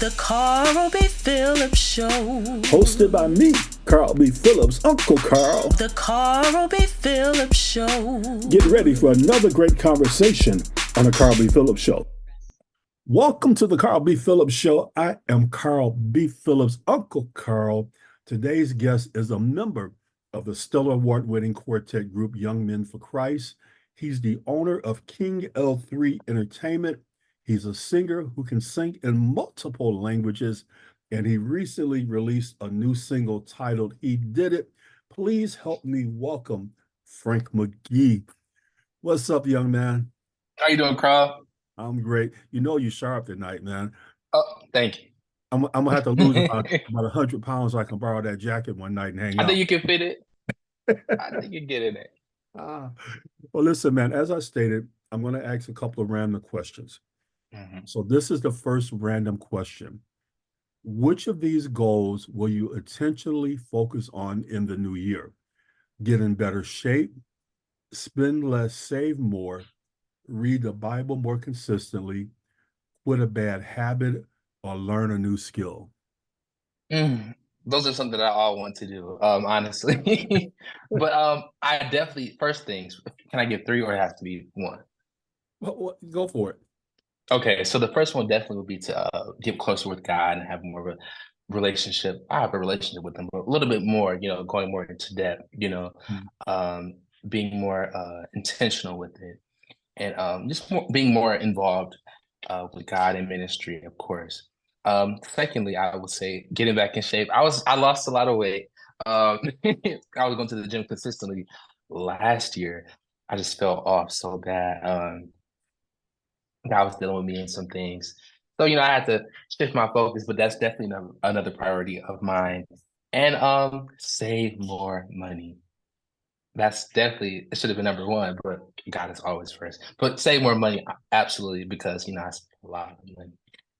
The Carl B. Phillips Show. Hosted by me, Carl B. Phillips, Uncle Carl. The Carl B. Phillips Show. Get ready for another great conversation on the Carl B. Phillips Show. Welcome to the Carl B. Phillips Show. I am Carl B. Phillips, Uncle Carl. Today's guest is a member of the stellar award-winning quartet group Young Men for Christ. He's the owner of King L3 Entertainment. He's a singer who can sing in multiple languages, and he recently released a new single titled He Did It. Please help me welcome Frank McGee. What's up, young man? How you doing, Carl? I'm great. You know you're sharp tonight, man. Oh, thank you. I'm gonna have to lose about 100 pounds so I can borrow that jacket one night and hang out. I think you can fit it. I think you get in it. Well, listen, man, as I stated, I'm going to ask a couple of random questions. So this is the first random question. Which of these goals will you intentionally focus on in the new year? Get in better shape, spend less, save more, read the Bible more consistently, quit a bad habit, or learn a new skill? Those are something that I all want to do, honestly. But I definitely, first things, can I give three or it has to be one? Well, go for it. Okay, so the first one definitely would be to get closer with God and have more of a relationship. I have a relationship with him, but a little bit more, going more into depth, being more intentional with it, and just being more involved with God and ministry, of course. Secondly, I would say getting back in shape. I lost a lot of weight. I was going to the gym consistently last year. I just fell off so bad. God was dealing with me in some things. So, I had to shift my focus, but that's definitely another priority of mine. And save more money. That's definitely, it should have been number one, but God is always first. But save more money, absolutely, because, I spend a lot of money.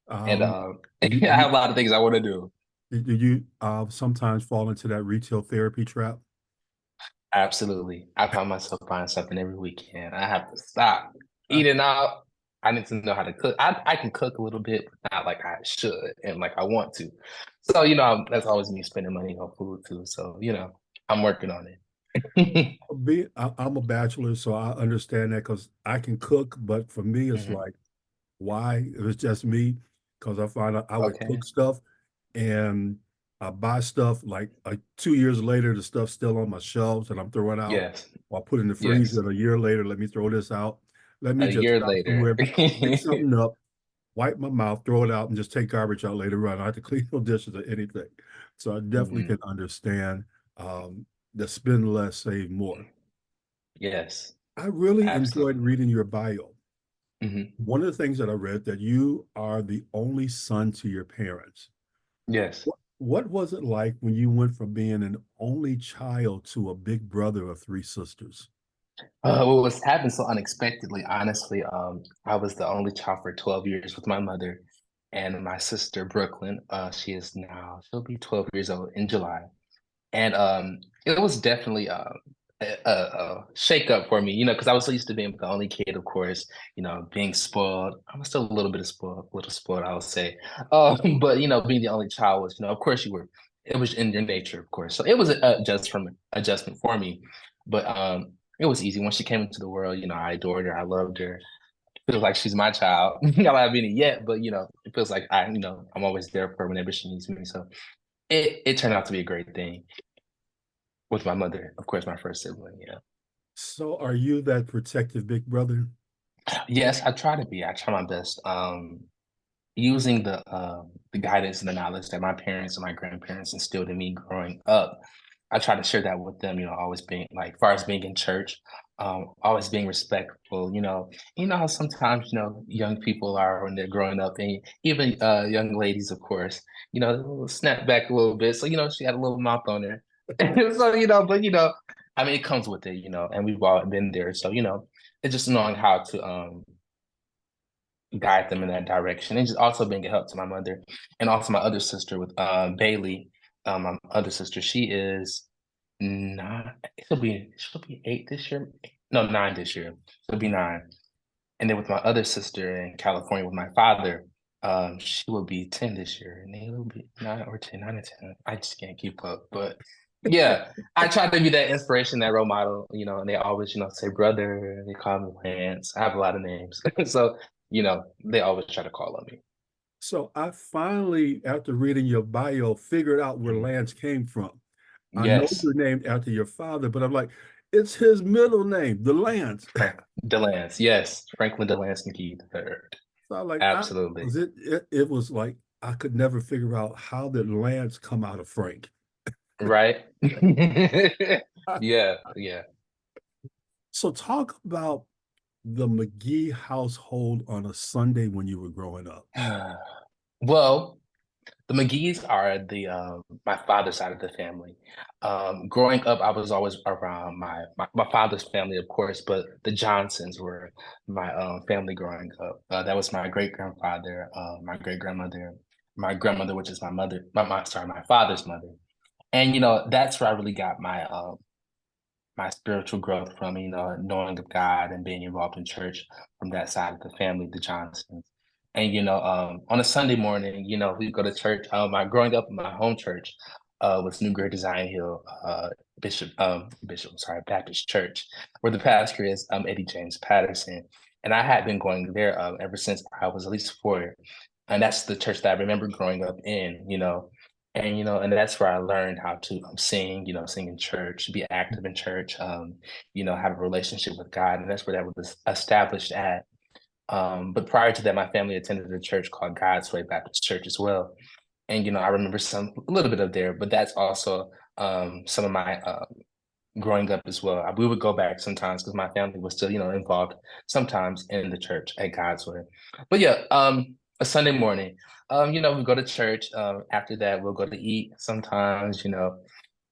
And I have a lot of things I want to do. Do you sometimes fall into that retail therapy trap? Absolutely. I find myself buying something every weekend. I have to stop eating out. I need to know how to cook. I can cook a little bit, but not like I should and like I want to. So, that's always me spending money on food too. So, I'm working on it. I'm a bachelor, so I understand that because I can cook, but for me, it's like, why? It was just me, because I find out I would cook stuff and I buy stuff like 2 years later, the stuff's still on my shelves and I'm throwing out. Yes. Or I put it in the freezer, and a year later, let me throw this out. Let me a just year later pick something up, wipe my mouth, throw it out, and just take garbage out later on. I have to clean no dishes or anything. So I definitely can understand the spend less, save more. Yes. I really enjoyed reading your bio. One of the things that I read, that you are the only son to your parents. Yes. What was it like when you went from being an only child to a big brother of three sisters? Well, it happened so unexpectedly, honestly. I was the only child for 12 years with my mother and my sister, Brooklyn. She'll be 12 years old in July. And it was definitely a shake up for me, because I was so used to being the only kid, of course, being spoiled. I'm still a little spoiled, I would say. But, being the only child was, of course it was in your nature, of course. So it was an adjustment for me. But it was easy. When she came into the world, I adored her. I loved her. It feels like she's my child. I don't have any yet, but, it feels like I'm always there for her whenever she needs me. So it turned out to be a great thing. With my mother, of course, my first sibling, yeah. So are you that protective big brother? Yes, I try to be. I try my best. Using the guidance and the knowledge that my parents and my grandparents instilled in me growing up, I try to share that with them, always being like, as far as being in church, always being respectful, how sometimes, young people are when they're growing up, and even young ladies, of course, they'll snap back a little bit. So, she had a little mouth on her. So, I mean, it comes with it, and we've all been there. So, it's just knowing how to guide them in that direction, and just also being a help to my mother and also my other sister with Bailey. My other sister, she is 9. She'll be 8 this year. No, 9 this year. She'll be 9. And then with my other sister in California with my father, She will be 10 this year, and they will be 9 or 10, 9 or 10. I just can't keep up. But yeah, I try to be that inspiration, that role model, and they always, say brother, they call me Lance. I have a lot of names. So, they always try to call on me. So I finally, after reading your bio, figured out where Mhm. Lance came from. I know Yes, you're named after your father, but I'm like, it's his middle name, the Lance. Frank DeLance. Yes, Franklin DeLance McGee III. So I like, Absolutely. was it was like I could never figure out how did Lance come out of Frank. Right? Yeah, yeah. So talk about the McGee household on a Sunday when you were growing up. Well, the McGees are the my father's side of the family. Growing up, I was always around my father's family, of course, but the Johnsons were my family growing up. That was my great grandfather, my great grandmother, my grandmother, which is my mother, my father's mother, and that's where I really got my spiritual growth from, knowing of God and being involved in church from that side of the family, the Johnsons. And, on a Sunday morning, we go to church. Growing up, my home church was New Great Design Hill Baptist Church, where the pastor is Eddie James Patterson. And I had been going there ever since I was at least 4. And that's the church that I remember growing up in. And that's where I learned how to sing, sing in church, be active in church, have a relationship with God. And that's where that was established at. But prior to that, my family attended a church called God's Way Baptist Church as well. And, I remember a little bit of there, but that's also some of my growing up as well. We would go back sometimes because my family was still, involved sometimes in the church at God's Way. But yeah, a Sunday morning, we go to church. After that, we'll go to eat sometimes, and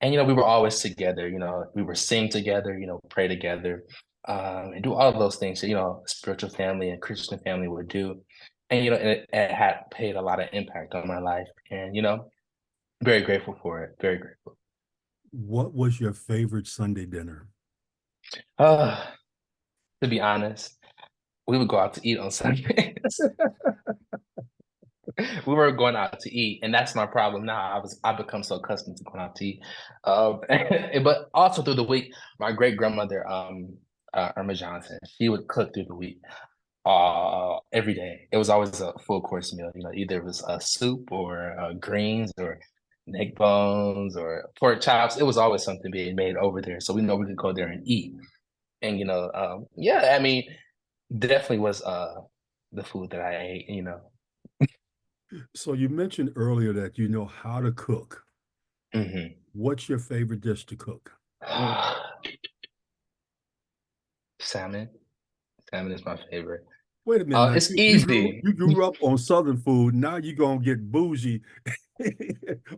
we were always together. We were sing together, pray together, and do all of those things that spiritual family and Christian family would do. And it had paid a lot of impact on my life, and very grateful for it. Very grateful. What was your favorite Sunday dinner? Uh, to be honest, we would go out to eat on Sundays. We were going out to eat, and that's my problem now. I become so accustomed to going out to eat. But also through the week, my great grandmother, Irma Johnson, she would cook through the week, every day. It was always a full course meal. Either it was a soup or greens or neck bones or pork chops. It was always something being made over there, so we know we could go there and eat. And yeah, I mean, definitely was the food that I ate. So you mentioned earlier that you know how to cook. Hmm. What's your favorite dish to cook? Salmon. Salmon is my favorite. Wait a minute now. It's You grew easy. you grew up on Southern food. Now you're gonna get bougie.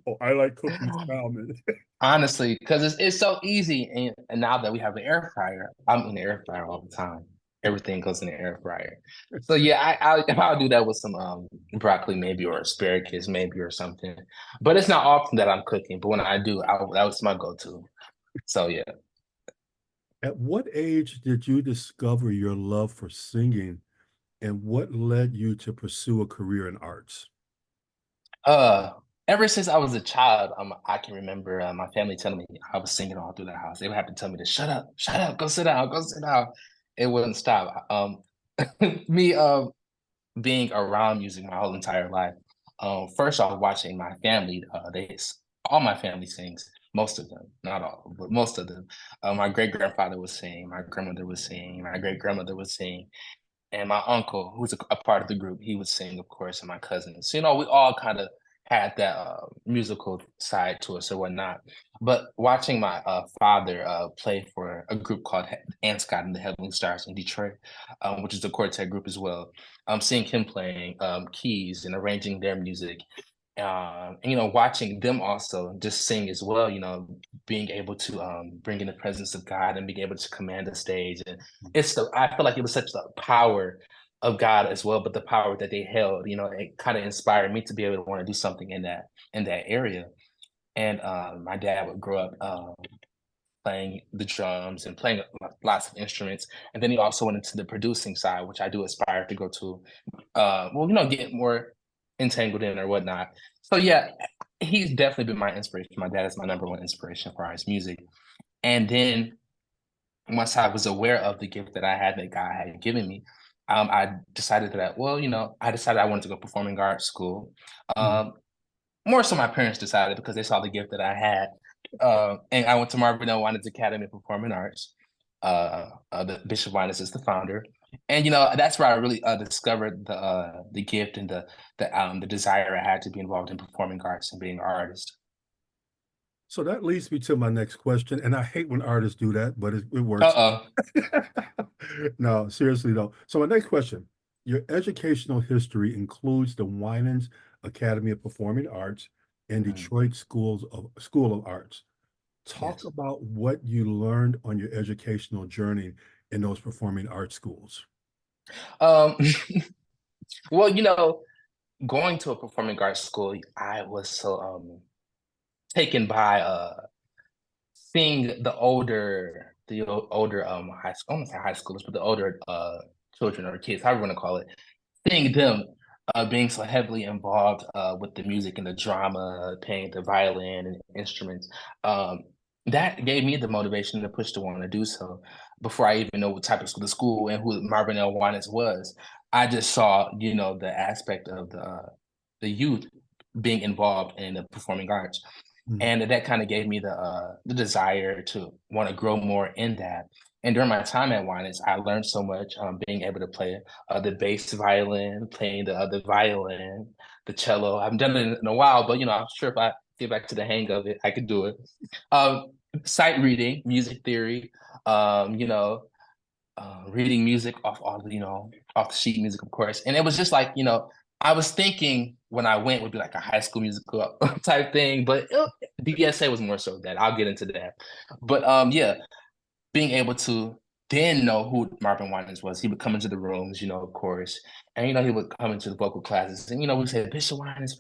Oh, I like cooking salmon. Honestly, because it's so easy, and now that we have the air fryer, I'm in the air fryer all the time. Everything goes in the air fryer. So yeah, I'll do that with some broccoli maybe or asparagus maybe or something. But it's not often that I'm cooking. But when I do, that was my go-to. So yeah. At what age did you discover your love for singing, and what led you to pursue a career in arts? Uh, Ever since I was a child, I can remember my family telling me I was singing all through the house. They would have to tell me to shut up, go sit down, go sit down. It wouldn't stop. Me being around music my whole entire life. First off, watching my family, all my family sings. Most of them, not all, but most of them. My great grandfather was sing, my grandmother was sing, my great grandmother was sing, and my uncle, who's a part of the group, he would sing, of course, and my cousins. So, we all kind of had that musical side to us or whatnot. But watching my father play for a group called Scott and the Heavenly Stars in Detroit, which is a quartet group as well, seeing him playing keys and arranging their music, and watching them also just sing as well, being able to bring in the presence of God and being able to command the stage. And I feel like it was such the power of God as well, but the power that they held, it kind of inspired me to be able to want to do something in that area. And my dad would grow up playing the drums and playing lots of instruments. And then he also went into the producing side, which I do aspire to go to. Well, get more entangled in or whatnot. So yeah, he's definitely been my inspiration. My dad is my number one inspiration for his music. And then once I was aware of the gift that I had that God had given me, I decided that, well, I decided I wanted to go performing arts school. Mhm. More so my parents decided because they saw the gift that I had. And I went to Marvin L. Winans Academy of Performing Arts. The Bishop Winans is the founder. And that's where I really discovered the gift and the desire I had to be involved in performing arts and being an artist. So that leads me to my next question, and I hate when artists do that, but it works. Uh-oh. No, seriously though. So my next question: your educational history includes the Winans Academy of Performing Arts and Detroit School of Arts. Talk Yes. about what you learned on your educational journey in those performing arts schools. Um, well, going to a performing arts school, I was so taken by seeing the older high school, I don't say high schoolers, but the older children or kids, however you want to call it, seeing them being so heavily involved with the music and the drama, playing the violin and instruments. That gave me the motivation to push to want to do so. Before I even know what type of school and who Marvin L. Winans was, I just saw, the aspect of the youth being involved in the performing arts. Mhm. And that kind of gave me the desire to want to grow more in that. And during my time at Winans, I learned so much, being able to play the bass violin, playing the violin, the cello. I haven't done it in a while, but I'm sure if I get back to the hang of it, I could do it. Um, Sight reading, music theory, reading music off the sheet music, of course. And it was just like, I was thinking when I went would be like a high school musical type thing, but DSA was more so that. I'll get into that. But yeah, being able to then know who Marvin Winans was. He would come into the rooms, of course, and he would come into the vocal classes, and we say Bishop Winans,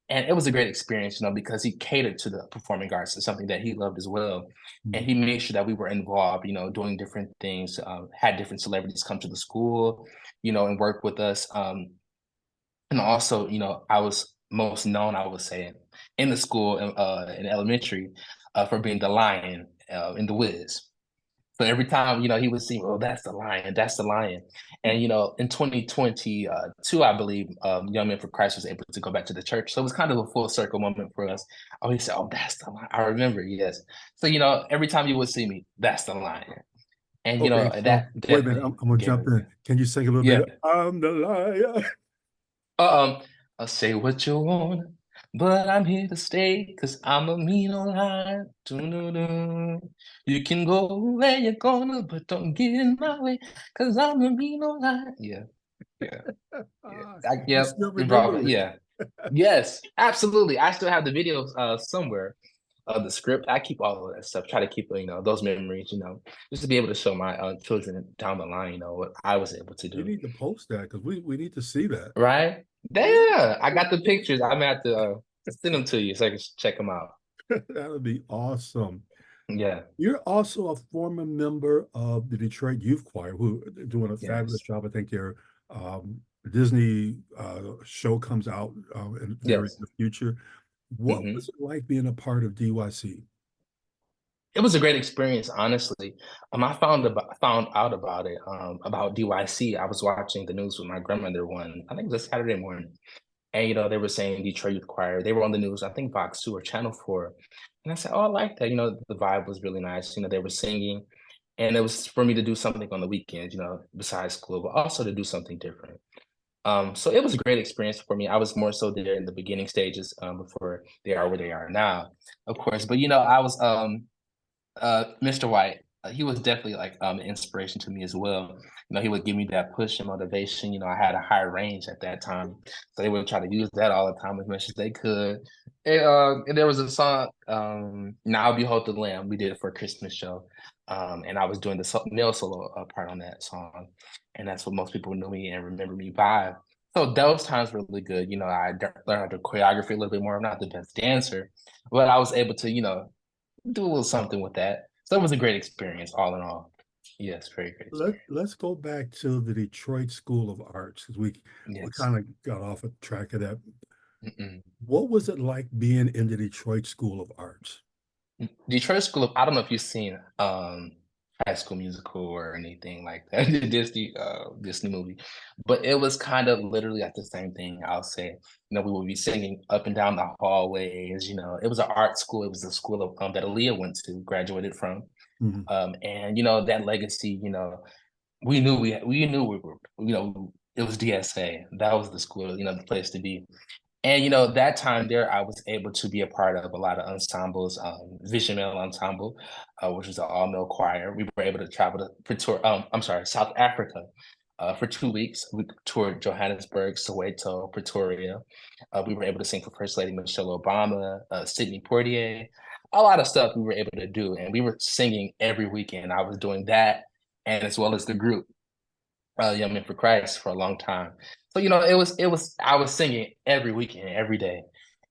and it was a great experience, because he catered to the performing arts. It's something that he loved as well, and Mhm. he made sure that we were involved, doing different things. Had different celebrities come to the school, and work with us, and also, I was most known, I would say, in the school in elementary for being the lion in the Wiz. So every time, he would see, oh, that's the lion, that's the lion. And, in 2022, I believe, Young Men for Christ was able to go back to the church. So it was kind of a full circle moment for us. Oh, he said, oh, that's the lion. I remember, yes. So, every time you would see me, that's the lion. And, Okay, so that wait a minute, definitely I'm gonna gave jump it. in. Can you sing a little Yeah. bit? I'm the lion. Um, I'll say what you want, but I'm here to stay because I'm a mean old lion. Doo-doo-doo. You can go where you're gonna, but don't get in my way because I'm a mean old lion. Yeah, yeah, yeah. Ah, you Yep, still bro. remember it. Yeah, yes, absolutely. I still have the videos somewhere of the script. I keep all of that stuff. Try to keep those memories. Just to be able to show my children down the line. What I was able to You do. need to post that because we need to see that. Right? Yeah. Yeah, I got the pictures. I'm gonna have to send them to you so I can check them out. That would be awesome. Yeah. You're also a former member of the Detroit Youth Choir, who are doing a fabulous Yes. job. I think their Disney show comes out in very Yes. the future. What was Hmm. it like being a part of DYC? It was a great experience, honestly. I found out about it, about DYC. I was watching the news with my grandmother I think it was a Saturday morning. And they were saying Detroit Youth Choir. They were on the news, I think Fox 2 or Channel 4. And I said, oh, I like that. The vibe was really nice. They were singing. And it was for me to do something on the weekends, besides school, but also to do something different. So it was a great experience for me. I was more so there in the beginning stages before they are where they are now, of course. But I was Mr. White. He was definitely like an inspiration to me as well. He would give me that push and motivation. I had a high range at that time, so they would try to use that all the time as much as they could. And there was a song, "Now Behold the Lamb." We did it for a Christmas show, and I was doing the male solo part on that song, and that's what most people knew me and remember me by. So those times were really good. I learned how to choreography a little bit more. I'm not the best dancer, but I was able to, do a little something with that. So it was a great experience, all in all. Yes, very great Let's go back to the Detroit School of Arts because we experience. kind of got off a track of that. Yes. What was it like being in the Detroit School of Arts? Detroit School of, I don't know if you've seen High School Musical or anything like that, the Disney movie, but it was kind of literally like the same thing. I'll say, we would be singing up and down the hallways. It was an art school. It was the school of that Aaliyah went to, graduated from, Mhm. and that legacy. We knew we were. It was DSA. That was the school. The place to be. And that time there, I was able to be a part of a lot of ensembles, Vision Male Ensemble, which was an all-male choir. We were able to travel to South Africa, for 2 weeks. We toured Johannesburg, Soweto, Pretoria. We were able to sing for First Lady Michelle Obama, Sidney Poitier, a lot of stuff we were able to do, and we were singing every weekend. I was doing that, and as well as the group, Young Men for Christ, for a long time. So it was I was singing every weekend, every day,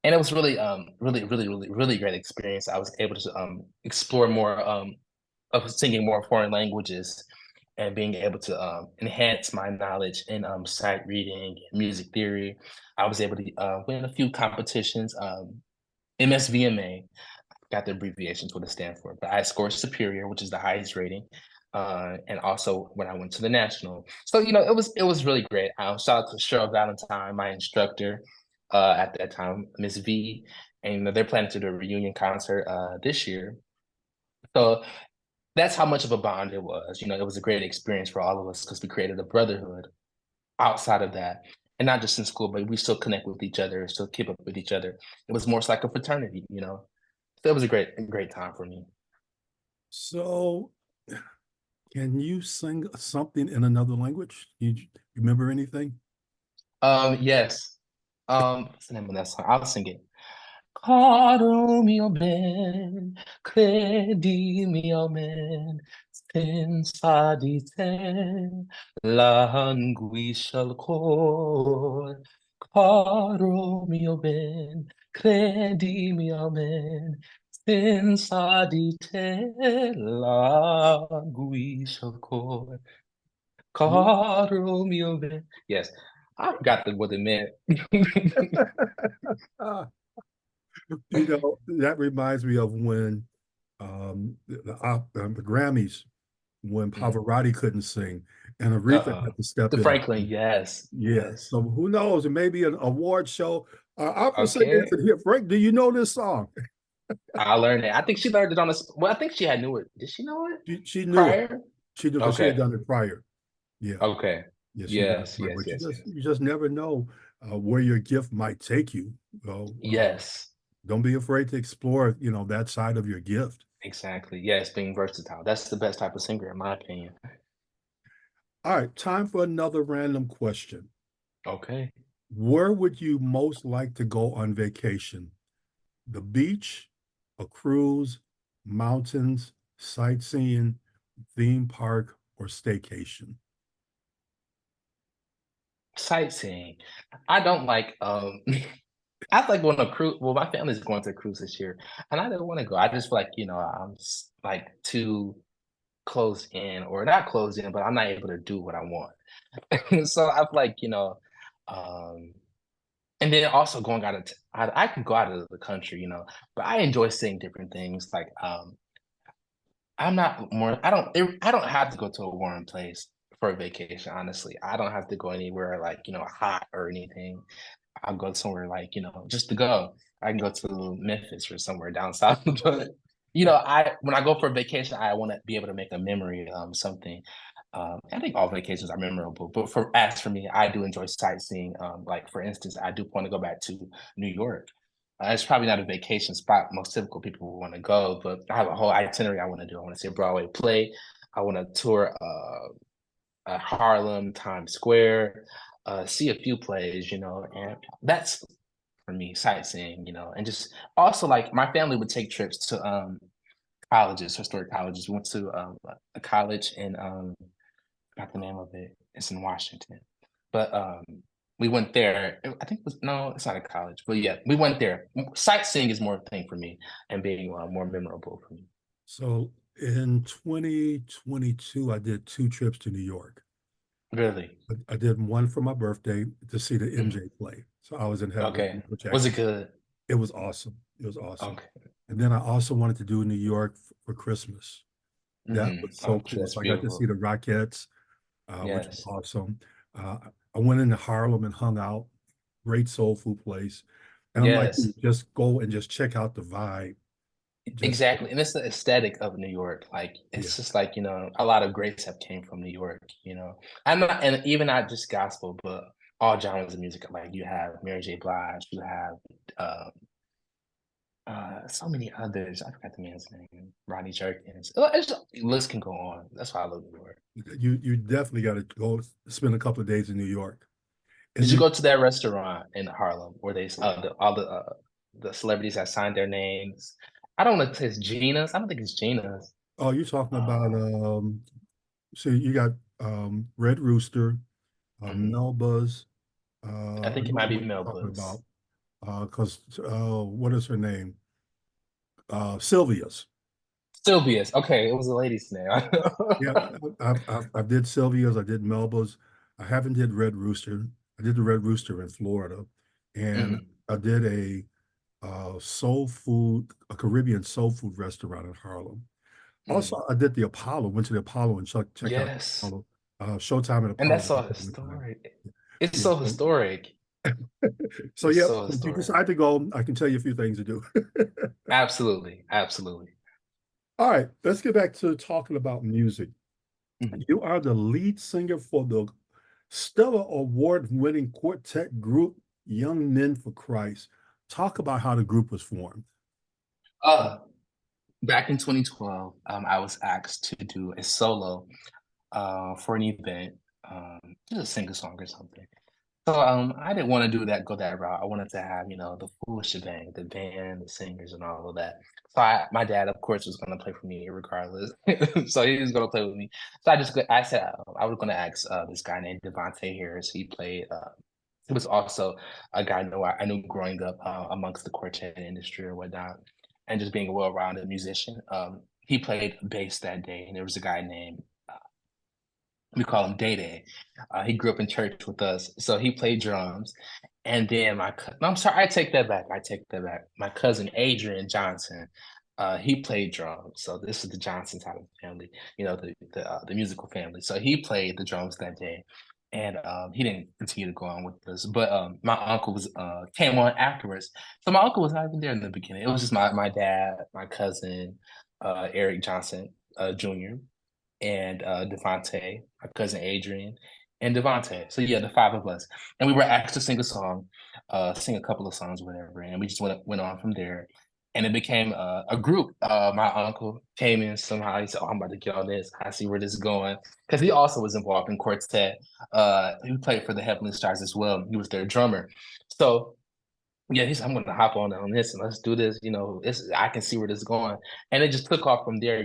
and it was really really really really really great experience. I was able to explore more of singing more foreign languages and being able to enhance my knowledge in sight reading, music theory. I was able to win a few competitions. MSVMA, got the abbreviations what it stands for, but I scored superior, which is the highest rating. And also when I went to the national. So, it was really great. Shout out to Cheryl Valentine, my instructor at that time, Miss V. And they're planning to do a reunion concert this year. So that's how much of a bond it was. It was a great experience for all of us because we created a brotherhood outside of that. And not just in school, but we still connect with each other, still keep up with each other. It was more like a fraternity. So it was a great time for me. So, can you sing something in another language? You remember anything? Yes. What's the name of that song? I'll sing it. Caro mio ben, credi mio ben, senza di te languisce il cor. Caro mio ben, credi mio ben, senza di te languisce il cor. Caro mio ben. Yes, I forgot what it meant. Ah, that reminds me of when the Grammys, when Mhm. Pavarotti couldn't sing and Aretha Uh-uh. had to step The in. Franklin, yes, Yeah. yes. So who knows? It may be an award show. Opera singer Okay, to hear. Frank, do you know this song? I learned it. I think she learned it on a. Well, I think she had knew it. Did she know it She knew it. prior? She knew because she had Okay, done it prior. Yeah. okay. Yeah, she done it Yes, prior. yes, But yes, yes. you just never know where your gift might take you. So Yes, don't be afraid to explore, that side of your gift. exactly. Yes, being versatile. That's the best type of singer, in my opinion. All right, time for another random question. Okay. Where would you most like to go on vacation? The beach, a cruise, mountains, sightseeing, theme park, or staycation? Sightseeing. I don't like I like going on a cruise. Well, my family's going to a cruise this year, and I don't want to go. I just feel like, I'm like too closed in, or not closed in, but I'm not able to do what I want. So I'm like, um, and then also going out of, I can go out of the country, but I enjoy seeing different things. Like, I'm not more, I don't have to go to a warm place for a vacation, honestly. I don't have to go anywhere like, hot or anything. I'll go somewhere like, just to go. I can go to Memphis or somewhere down south. But I when I go for a vacation, I want to be able to make a memory, something. I think all vacations are memorable, but for me, I do enjoy sightseeing. Like for instance, I do want to go back to New York. It's probably not a vacation spot most typical people would want to go, but I have a whole itinerary I want to do. I want to see a Broadway play. I want to tour Harlem, Times Square, see a few plays, and that's for me sightseeing, and just also like my family would take trips to colleges, historic colleges. We went to a college in got the name of it. It's in Washington, but we went there. I think it was no, it's not a college, but yeah, we went there. Sightseeing is more a thing for me, and being more memorable for me. So In 2022, I did 2 trips to New York. Really? I did one for my birthday to see the Mhm. MJ play. So I was in heaven with Okay. Michael Was it Jackson. good? It was awesome. It was awesome. Okay. And then I also wanted to do New York for Christmas. That was so I'm cool. sure that's So I got to see beautiful. the Rockettes, which was Yes. awesome. Uh, I went into Harlem and hung out. Great soul food place. And I'm like, Yes. just go and just check out the vibe. Just Exactly. And it's the aesthetic of New York. Like yeah, it's just like, a lot of greats have came from New York. I'm not and even not just gospel, but all genres of music. Like you have Mary J. Blige, you have uh so many others. I forgot the man's name. Rodney Jerkins. The list can go on. That's why I love New York. you definitely got to go spend a couple of days in New York. And Did you then go to that restaurant in Harlem where all the celebrities that signed their names? I don't know if it's Gina's. I don't think it's Gina's. oh, you're talking about Uh, so you got Red Rooster, mhm. Melba's, I I think it know might be what you're talking Melba's. about. Because what is her name? Sylvia's. Sylvia's. Okay, it was a lady's name. Yeah, I did Sylvia's, I did Melba's. I haven't did Red Rooster. I did the Red Rooster in Florida, and Mhm, I did a Caribbean soul food restaurant in Harlem. mhm. Also, I did the Apollo, went to the Apollo and checked out the Yes, Apollo. Showtime at and Apollo that's was so a good time. historic. It's Yeah. so historic. So It's yeah, so if you historic. decide to go, I can tell you a few things to do. Absolutely, absolutely. All right, let's get back to talking about music. Mhm. You are the lead singer for the Stellar Award-winning quartet group Young Men for Christ. Talk about how the group was formed. Uh, Back in 2012, I was asked to do a solo for an event, just a single song or something. So I didn't want to do that, go that route. I wanted to have, the full shebang, the band, the singers, and all of that. So my dad, of course, was going to play for me regardless. So he was going to play with me. So I said I was going to ask this guy named Devontae Harris. He played. He was also a guy I knew growing up amongst the quartet industry or whatnot, and just being a well-rounded musician. He played bass that day, and there was a guy named we call him Day Day. He grew up in church with us, so he played drums. And then no, I'm sorry, I take that back. I take that back. My cousin Adrian Johnson, he played drums. So this is the Johnson side of the family, the musical family. So he played the drums that day, and he didn't continue to go on with us. But my uncle was came on afterwards. So my uncle was not even there in the beginning. It was just my dad, my cousin, Eric Johnson, Jr and Devontae, my cousin Adrian, and Devontae. So yeah, the five of us, and we were asked to sing a song, sing a couple of songs, whatever, and we just went on from there, and it became a group. My uncle came in somehow. He said, "Oh, I'm about to get on this. I see where this is going," because he also was involved in quartet. He played for the Heavenly Stars as well. He was their drummer. So yeah, he said, I'm gonna hop on this and let's do this. I can see where this is going, and it just took off from there.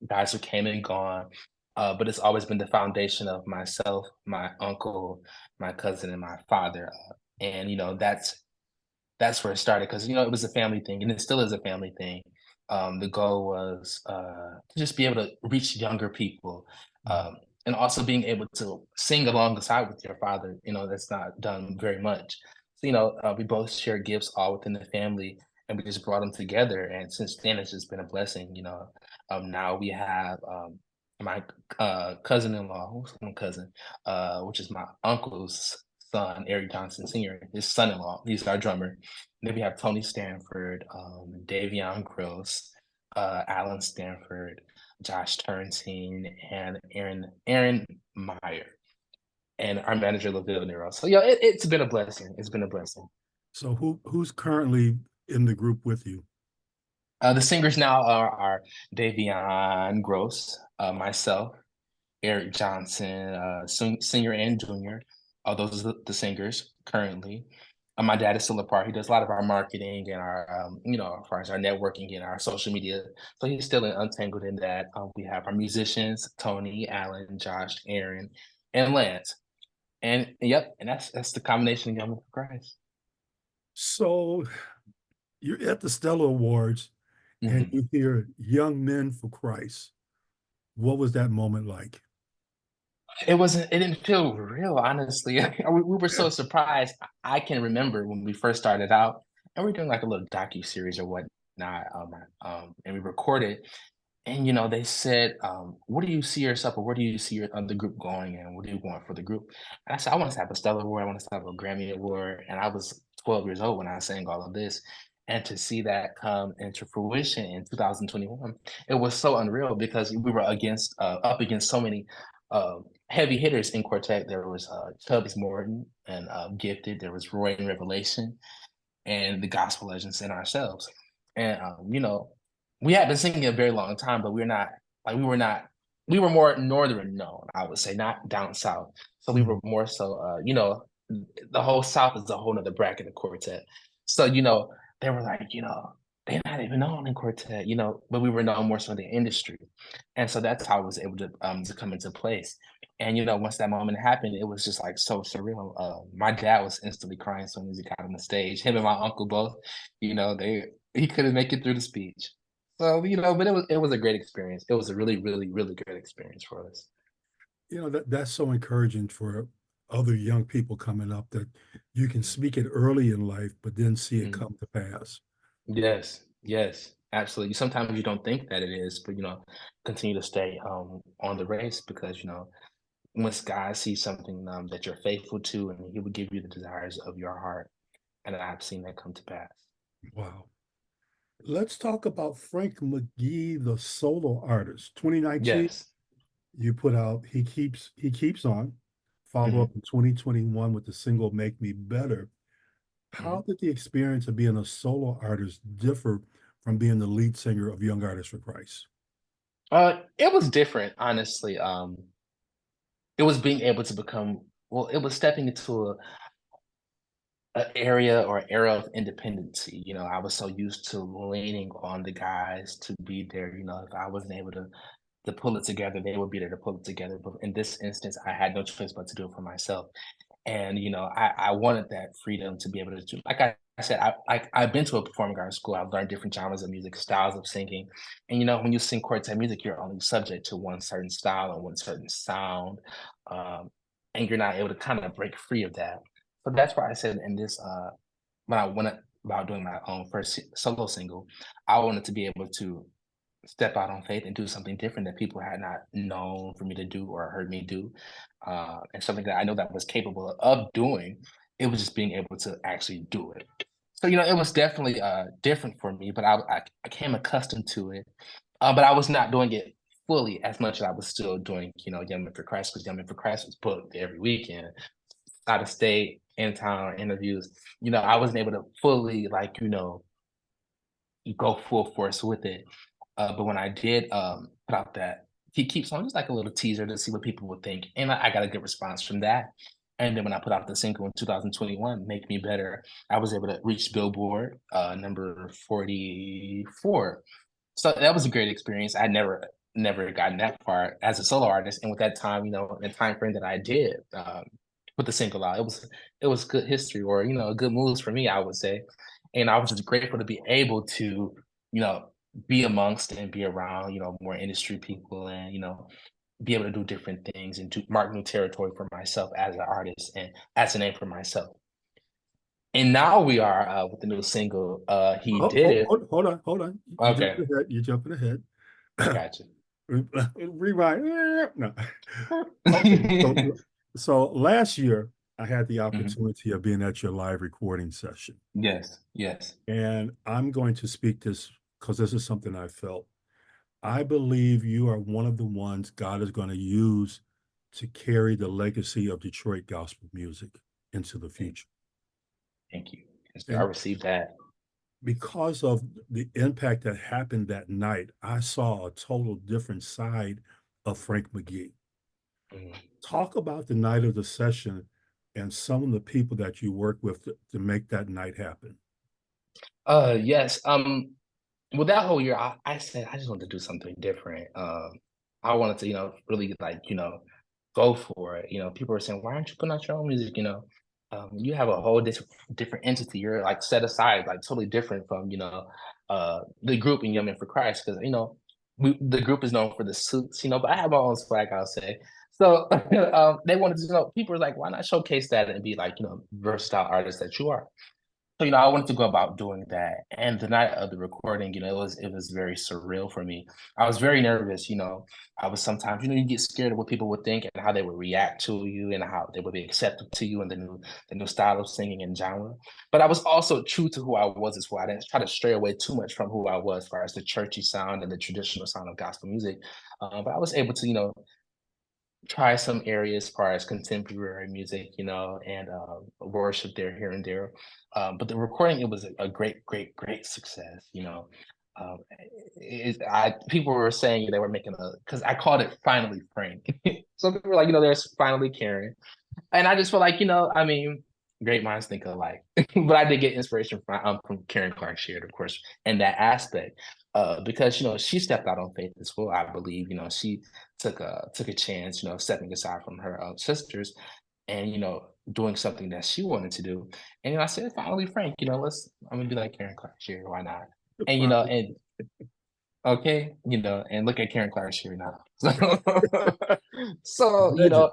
Guys who came and gone. But it's always been the foundation of myself, my uncle, my cousin, and my father. And that's where it started because it was a family thing, and it still is a family thing. The goal was to just be able to reach younger people, and also being able to sing alongside with your father. That's not done very much. So we both share gifts all within the family, and we just brought them together. And since then, it's just been a blessing. Now we have my cousin-in-law, who's my cousin, which is my uncle's son, Eric Johnson Sr., his son-in-law. He's our drummer. Then we have Tony Stanford, Davion Gross, Alan Stanford, Josh Turntine, and Aaron Meyer, and our manager Laville Nero. So yeah, it's been a blessing. It's been a blessing. So who's currently in the group with you? The singers now are Davion Gross, myself, Eric Johnson, senior and junior. Those are the singers currently. My dad is still a part. He does a lot of our marketing and our, as far as our networking and our social media. So he's still untangled in that. We have our musicians, Tony, Alan, Josh, Aaron, and Lance. And yep, and that's the combination of Young for Christ. So you're at the Stellar Awards and Mhm. you hear Young Men for Christ. What was that moment like? It didn't feel real, honestly. We were so surprised. I can remember when we first started out, and we're doing like a little docu-series or whatnot, and we recorded. And they said, "What do you see yourself, or where do you see the group going, and what do you want for the group?" And I said, "I want to have a Stellar Award. I want to have a Grammy Award." And I was 12 years old when I sang all of this, and to see that come into fruition in 2021, it was so unreal because we were up against so many heavy hitters in quartet. There was Tubbs Morton and Gifted. There was Roy and Revelation, and the Gospel Legends, and ourselves. And we had been singing a very long time, but we were more northern known, I would say, not down south. So we were Mhm. more so the whole south is a whole nother bracket of quartet. So, they were like, they're not even known in quartet, but we were known more so in the industry. And so that's how I was able to come into place. And once that moment happened, it was just like so surreal. My dad was instantly crying as soon as he got on the stage. Him and my uncle both, they he couldn't make it through the speech. So, but it was a great experience. It was a really, really, really great experience for us. That's so encouraging for other young people coming up that you can speak it early in life, but then see it Mhm. come to pass. Yes, yes, absolutely. Sometimes you don't think that it is, but continue to stay on the race because once God sees something that you're faithful to, and He will give you the desires of your heart, and I've seen that come to pass. Wow. Let's talk about Frank McGee, the solo artist. 2019, Yes. you put out He Keeps On, follow up Mhm. in 2021 with the single Make Me Better. How Mhm. did the experience of being a solo artist differ from being the lead singer of Young Artists for Christ? It was different, honestly. It was being able to become well, it was stepping into a area or era of independency. I was so used to leaning on the guys to be there. If I wasn't able to pull it together, they would be there to pull it together. But in this instance, I had no choice but to do it for myself. And I wanted that freedom to be able to do. Like I said, I've been to a performing arts school. I've learned different genres of music, styles of singing, and when you sing quartet music, you're only subject to one certain style and one certain sound, and you're not able to kind of break free of that. So that's why I said in this, when I went about doing my own first solo single, I wanted to be able to step out on faith and do something different that people had not known for me to do or heard me do, and something that I know that I was capable of doing. It was just being able to actually do it. So it was definitely different for me, but I came accustomed to it. But I was not doing it fully as much as I was still doing, Young Men for Christ, because Young Men for Christ was booked every weekend, out of state, in town, interviews. I wasn't able to fully go full force with it. But when I did put out that He Keeps On, just like a little teaser to see what people would think. And I got a good response from that. And then when I put out the single in 2021, Make Me Better, I was able to reach Billboard number 44. So that was a great experience. I never gotten that far as a solo artist. And with that time, the time frame that I did put the single out, it was good history, or good moves for me, I would say. And I was just grateful to be able to, you know, be amongst and be around, more industry people, and be able to do different things and to mark new territory for myself as an artist and as a name for myself. And now we are with the new single. He did it. Hold on, hold on. You Okay, jumping ahead. You jumping ahead. I got Rewind. No. Okay. So, you. so last year, I had the Mhm. opportunity of being at your live recording session. Yes, yes. And I'm going to speak this because this is something I felt. I believe you are one of the ones God is going to use to carry the legacy of Detroit gospel music into the Thank, future. thank you. Yes, sir. I And received that. because of the impact that happened that night, I saw a total different side of Frank McGee. Mhm. Talk about the night of the session and some of the people that you work with to make that night happen. Yes. Well, that whole year, I said I just wanted to do something different. I wanted to, really like, go for it. People were saying, "Why aren't you putting out your own music?" you have a whole different entity. You're like set aside, like totally different from the group in Young Men for Christ, because the group is known for the suits, but I have my own swag, I'll say. So they wanted to people were like, why not showcase that and be like versatile artists that you are. So, I wanted to go about doing that. And the night of the recording, it was very surreal for me. I was very nervous. I was sometimes, you get scared of what people would think and how they would react to you and how they would be accepted to you and the new style of singing and genre. But I was also true to who I was as well. I didn't try to stray away too much from who I was as far as the churchy sound and the traditional sound of gospel music. But I was able to, try some areas as far as contemporary music, and worship there here and there. But the recording, it was a great, great, great success. People were saying they were making because I called it Finally Frank. Some people were like, there's finally Karen. And I just feel like, I mean, great minds think alike. But I did get inspiration from Karen Clark Sheard, of course, in that aspect. Because she stepped out on faith as well. I believe she took a chance, stepping aside from her sisters, and doing something that she wanted to do. And I said, finally, Frank, I'm gonna be like Karen Clark Sheard, why not? And and okay, and look at Karen Clark Sheard now. So Legend.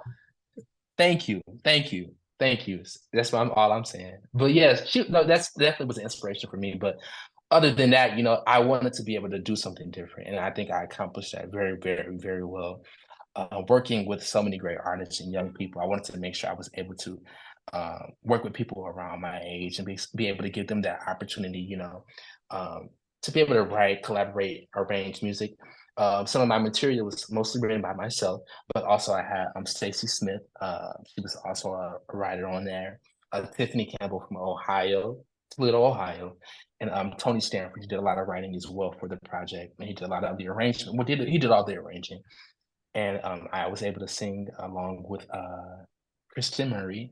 thank you, thank you, thank you. That's all I'm saying. But yes, that's definitely was an inspiration for me. But other than that, I wanted to be able to do something different, and I think I accomplished that very, very, very well. Working with so many great artists and young people, I wanted to make sure I was able to work with people around my age and be able to give them that opportunity, to be able to write, collaborate, arrange music. Some of my material was mostly written by myself, but also I had Stacey Smith. She was also a writer on there. Tiffany Campbell from Ohio, Toledo, Ohio, and Tony Stanford. He did a lot of writing as well for the project, and he did a lot of the arrangement. He did all the arranging, and I was able to sing along with Kristen Murray,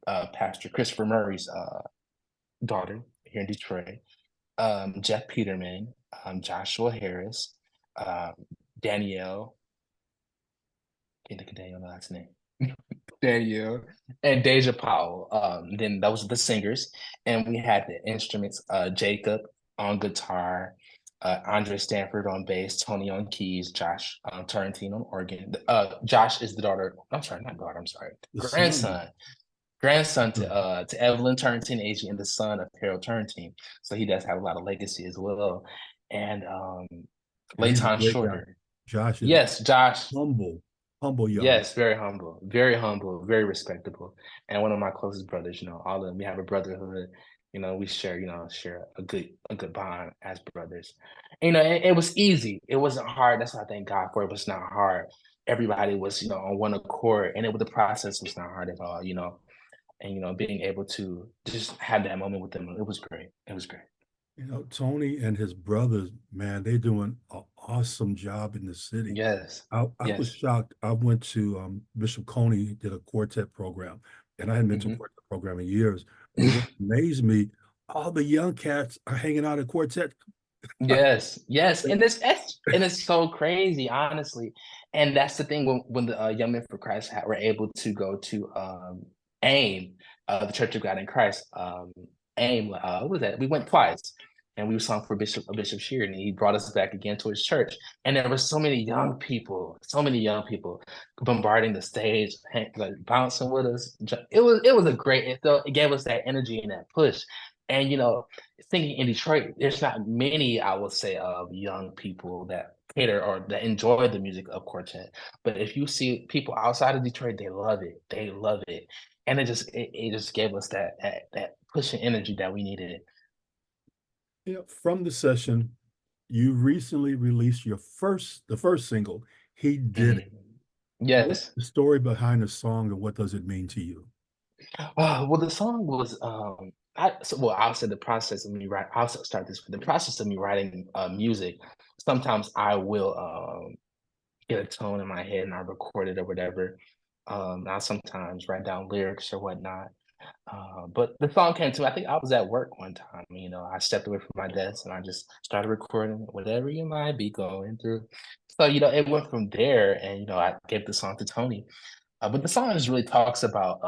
Pastor Christopher Murray's daughter here in Detroit, Jeff Peterman, Joshua Harris, Danielle. Can't think of Danielle's last name. Danielle and Deja Powell. Then those are the singers, and we had the instruments. Jacob on guitar, Andre Stanford on bass, Tony on keys, Josh Turrentine on organ. Josh is the daughter. I'm sorry, not daughter. I'm sorry, grandson to Evelyn Turrentine Agee and the son of Harold Turrentine. So he does have a lot of legacy as well. And Layton Shorter. Josh is Yes, Josh. Humble young. Yes, very humble, very respectable, and one of my closest brothers. All of them. We have a brotherhood. We share a good bond as brothers. It was easy. It wasn't hard. That's what I thank God for. It was not hard. Everybody was on one accord, and the process was not hard at all. And being able to just have that moment with them, it was great. It was great. Tony and his brothers, man, they're doing an awesome job in the city. Yes. I Yes. was shocked. I went to Bishop Coney, did a quartet program, and I hadn't been to a quartet program in years. What amazed me, all the young cats are hanging out at quartet. Yes, and it's so crazy, honestly. And that's the thing when the Young Men for Christ were able to go to AIM, the Church of God in Christ. AIM, what was that? We went twice, and we sung for Bishop Sheard, and he brought us back again to his church. And there were so many young people bombarding the stage, like bouncing with us. It was a great. It gave us that energy and that push. And thinking in Detroit, there's not many, I would say, of young people that cater or that enjoy the music of quartet. But if you see people outside of Detroit, they love it. They love it, and it just gave us that push and energy that we needed. Yeah, from the session, you recently released the first single, He Did It. Yes. What's the story behind the song, and what does it mean to you? Well, the song was I'll say the process of me writing. I'll start this with the process of me writing music. Sometimes I will get a tone in my head and I record it or whatever. I'll sometimes write down lyrics or whatnot. But the song came to me. I think I was at work one time. I stepped away from my desk and I just started recording whatever you might be going through. So it went from there, and I gave the song to Tony. But the song just really talks about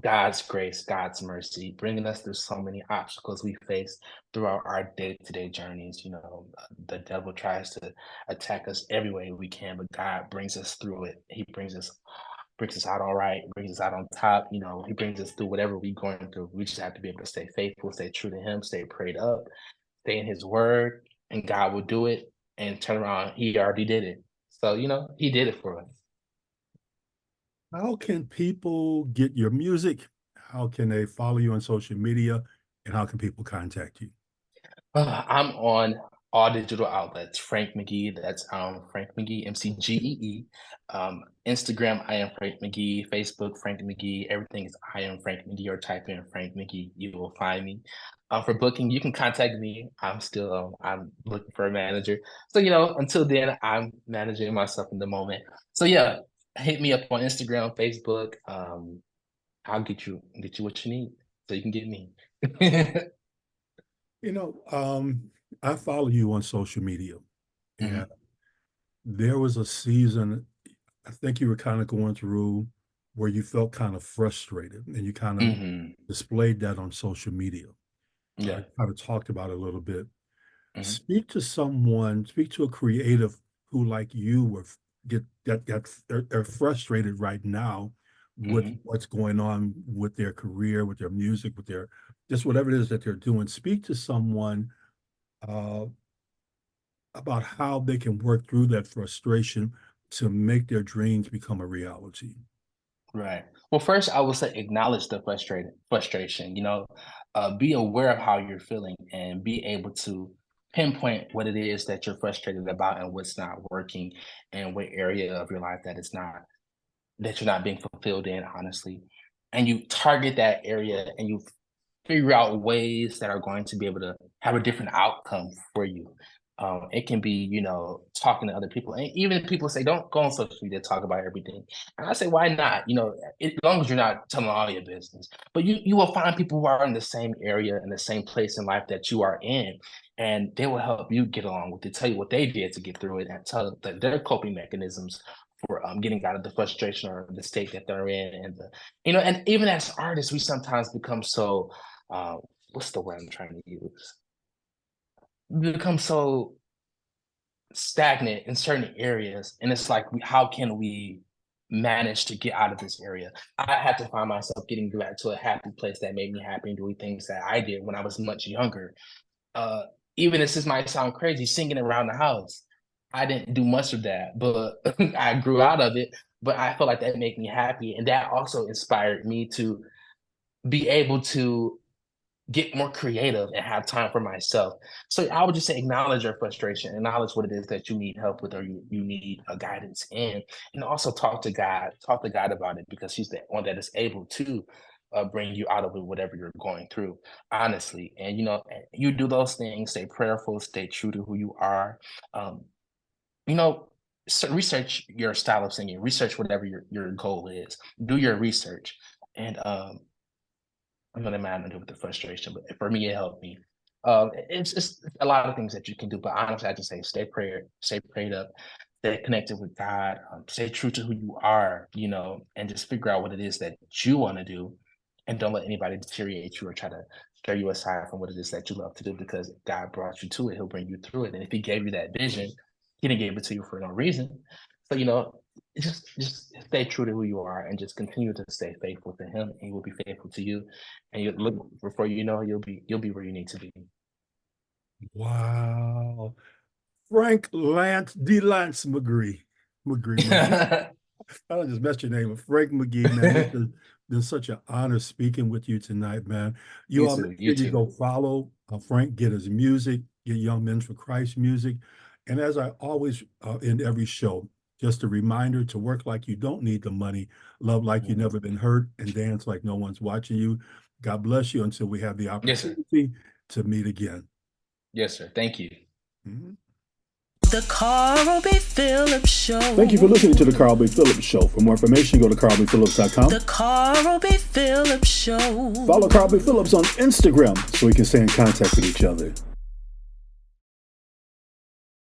God's grace, God's mercy, bringing us through so many obstacles we face throughout our day-to-day journeys. The devil tries to attack us every way we can, but God brings us through it. He brings us out all right, brings us out on top. He brings us through whatever we're going through. We just have to be able to stay faithful, stay true to Him, stay prayed up, stay in His Word, and God will do it. And turn around, He already did it. So He did it for us. How can people get your music? How can they follow you on social media? And how can people contact you? I'm on all digital outlets. Frank McGee, that's Frank McGee, MCGEE. Instagram, I am Frank McGee. Facebook, Frank McGee. Everything is I am Frank McGee, or type in Frank McGee. You will find me. For booking, you can contact me. I'm looking for a manager. So, until then, I'm managing myself in the moment. So yeah, hit me up on Instagram, Facebook. I'll get you what you need so you can get me. I follow you on social media, and Mhm. there was a season, I think you were kind of going through where you felt kind of frustrated, and you kind of Mhm. displayed that on social media. Yeah. Kind of talked about it a little bit. Mhm. Speak to a creative who, like you, are frustrated right now with Mhm. what's going on with their career, with their music, with their just whatever it is that they're doing. Speak to someone uh, about how they can work through that frustration to make their dreams become a reality. Right. Well, first, I would say acknowledge the frustration. Be aware of how you're feeling and be able to pinpoint what it is that you're frustrated about and what's not working, and what area of your life that you're not being fulfilled in, honestly. And you target that area and you figure out ways that are going to be able to have a different outcome for you. It can be, talking to other people. And even if people say, don't go on social media, talk about everything. And I say, why not? As long as you're not telling all your business. But you will find people who are in the same area, in the same place in life that you are in. And they will help you get along with it, tell you what they did to get through it, and tell that their coping mechanisms for getting out of the frustration or the state that they're in. And even as artists, we sometimes become so what's the word I'm trying to use? We become so stagnant in certain areas, and it's like, how can we manage to get out of this area? I had to find myself getting back to a happy place that made me happy and doing things that I did when I was much younger. Uh, Even if this might sound crazy, singing around the house. I didn't do much of that, but I grew out of it. But I felt like that made me happy, and that also inspired me to be able to get more creative and have time for myself. So I would just say acknowledge your frustration, acknowledge what it is that you need help with, or you need a guidance in, and also talk to God about it, because He's the one that is able to bring you out of it, whatever you're going through, honestly. And you do those things, stay prayerful, stay true to who you are. Um, you know, research your style of singing, research whatever your goal is, do your research. And I'm gonna manage it with the frustration, but for me, it helped me. It's a lot of things that you can do, but honestly, I just say stay prayed up, stay connected with God, stay true to who you are, and just figure out what it is that you want to do, and don't let anybody deteriorate you or try to steer you aside from what it is that you love to do, because God brought you to it, He'll bring you through it, and if He gave you that vision, He didn't give it to you for no reason. So just stay true to who you are and just continue to stay faithful to Him, and He will be faithful to you. And you look before you know, you'll be where you need to be. Wow. Frank Lance McGee. I just messed your name up. Frank McGee, man. It's been such an honor speaking with you tonight, man. You all too. make You sure you too. go follow Frank, get his music, get Young Men for Christ music. And as I always in every show, just a reminder to work like you don't need the money, love like you've never been hurt, and dance like no one's watching you. God bless you until we have the Yes, sir. opportunity to meet again. Yes, sir. Thank you. Mhm. The Carl B. Phillips Show. Thank you for listening to the Carl B. Phillips Show. For more information, go to carlbphillips.com. The Carl B. Phillips Show. Follow Carl B. Phillips on Instagram so we can stay in contact with each other.